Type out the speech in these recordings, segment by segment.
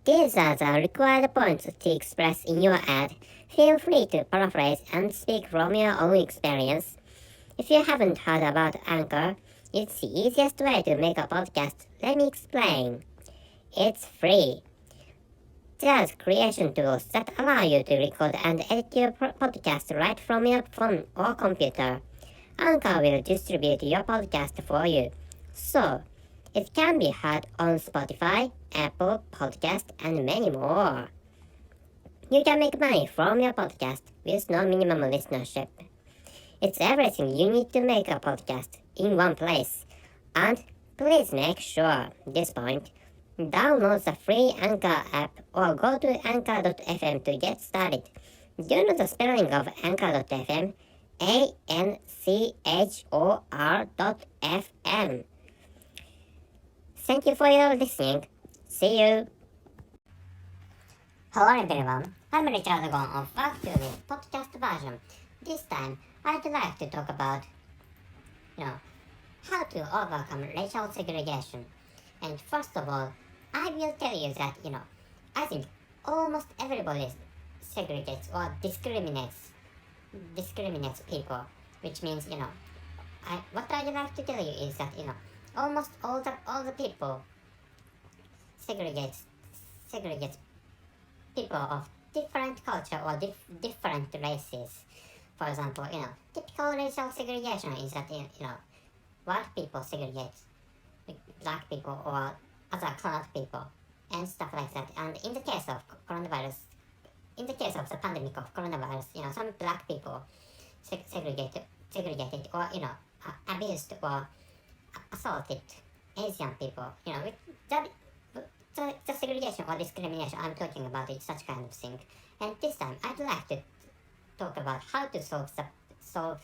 These are the required points to express in your ad. Feel free to paraphrase and speak from your own experience. If you haven't heard about Anchor, it's the easiest way to make a podcast. Let me explain. It's free. There's creation tools that allow you to record and edit your podcast right from your phone or computer. Anchor will distribute your podcast for you. So, it can be heard on Spotify, Apple Podcast, and many more. You can make money from your podcast with no minimum listenership. It's everything you need to make a podcast in one place. And please make sure, this point, download the free Anchor app or go to anchor.fm to get started. Do you know the spelling of anchor.fm? ANCHOR.FM. Thank you for your listening. See you. Hello everyone, I'm Richard Gon of Back to the podcast version. This time, I'd like to talk about, how to overcome racial segregation. And first of all, I will tell you that, I think almost everybody segregates or discriminates people, which means, what I'd like to tell you is that, almost all the people segregates people of different culture or different races. For example, typical racial segregation is that, white people segregate black people or other colored people and stuff like that. And in the case of coronavirus, in the case of the pandemic of coronavirus, some black people segregated or, abused or assaulted Asian people. The segregation or discrimination I'm talking about is such kind of thing. And this time, I'd like to talk about how to solve such,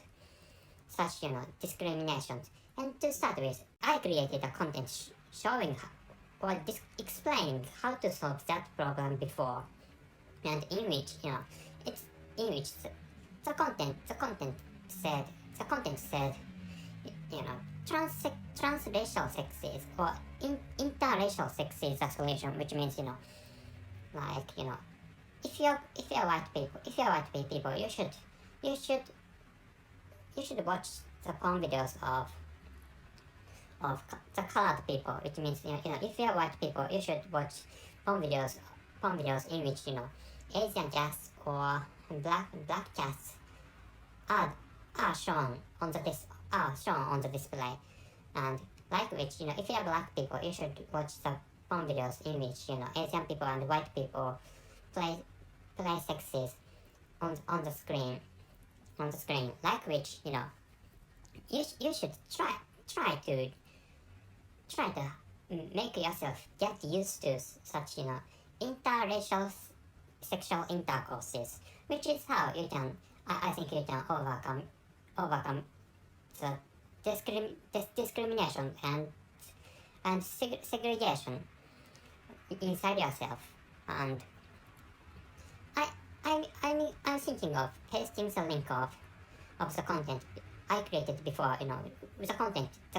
discriminations. And to start with, I created a content showing or explaining how to solve that problem before, and in which the content said transracial sexes or interracial sex is a solution, which means if you're white people, you should watch the porn videos of the colored people, which means if you're white people, you should watch porn videos in which Asian cats or black cats are shown on the display, and like which if you are black people, you should watch the porn videos in which Asian people and white people play sexes on the screen, like which you should try to make yourself get used to such interracial sexual intercourses, which is how you can I think you can overcome the discrimination and segregation inside yourself. And I'm thinking of pasting the link of the content I created before. The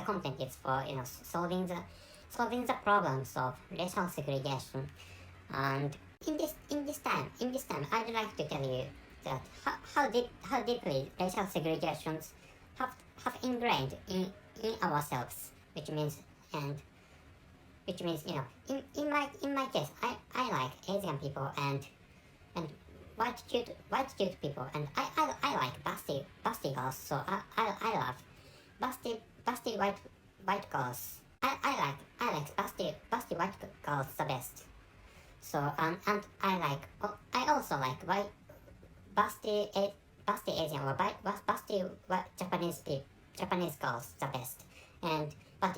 content is for solving the problems of racial segregation. And in this time, I'd like to tell you that how deeply racial segregations have ingrained in ourselves, which means in my case, I like Asian people and white cute people, and I like busty girls, so I love busty white girls. I like busty white girls the best. So and I also like white busty Asian or busty Japanese girls the best. But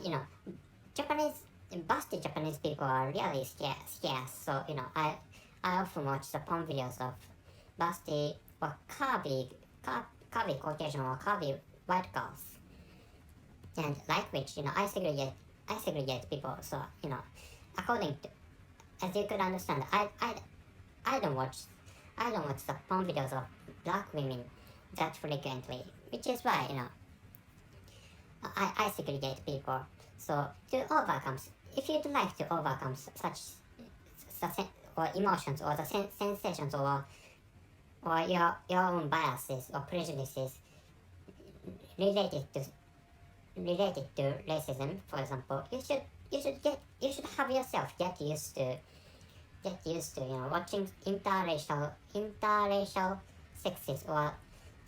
busty Japanese people are really scarce. So I often watch the porn videos of busty or curvy Caucasian or curvy white girls, and like which I segregate people. So according to, as you could understand, I don't watch the porn videos of black women that frequently, which is why I segregate people. So if you'd like to overcome such or emotions or the sensations or your own biases or prejudices related to racism, for example, you should have yourself get used to watching interracial sexes or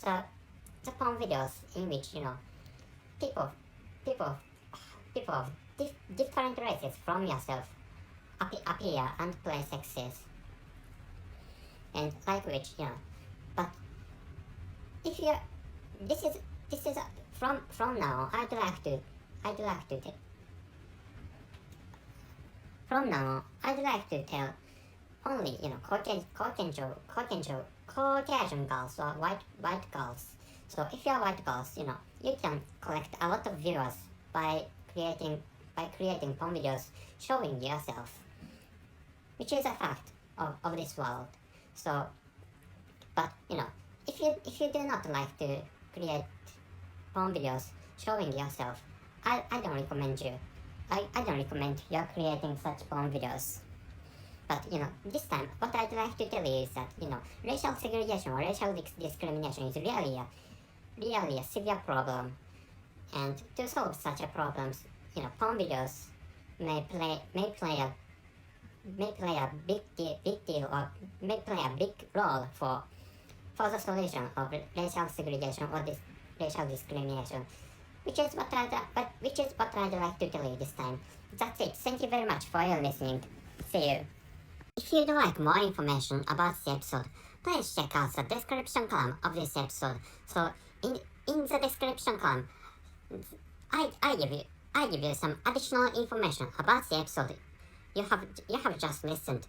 the porn videos in which people people people of different races from yourself appear and play sexes and like which but if you this is from now I'd like to tell only Caucasian girls or white girls. So if you're white girls, you can collect a lot of viewers by creating porn videos showing yourself, which is a fact of this world. So, but if you do not like to create porn videos showing yourself, I don't recommend you. I don't recommend you creating such porn videos. But this time, what I'd like to tell you is that racial segregation or racial discrimination is really a severe problem, and to solve such a problems, porn videos may play a big deal or may play a big role for the solution of racial segregation or racial discrimination, which is what I'd like to tell you this time. That's it. Thank you very much for your listening. See you. If you'd like more information about the episode, please check out the description column of this episode. So in the description column, I give you some additional information about the episode you have just listened.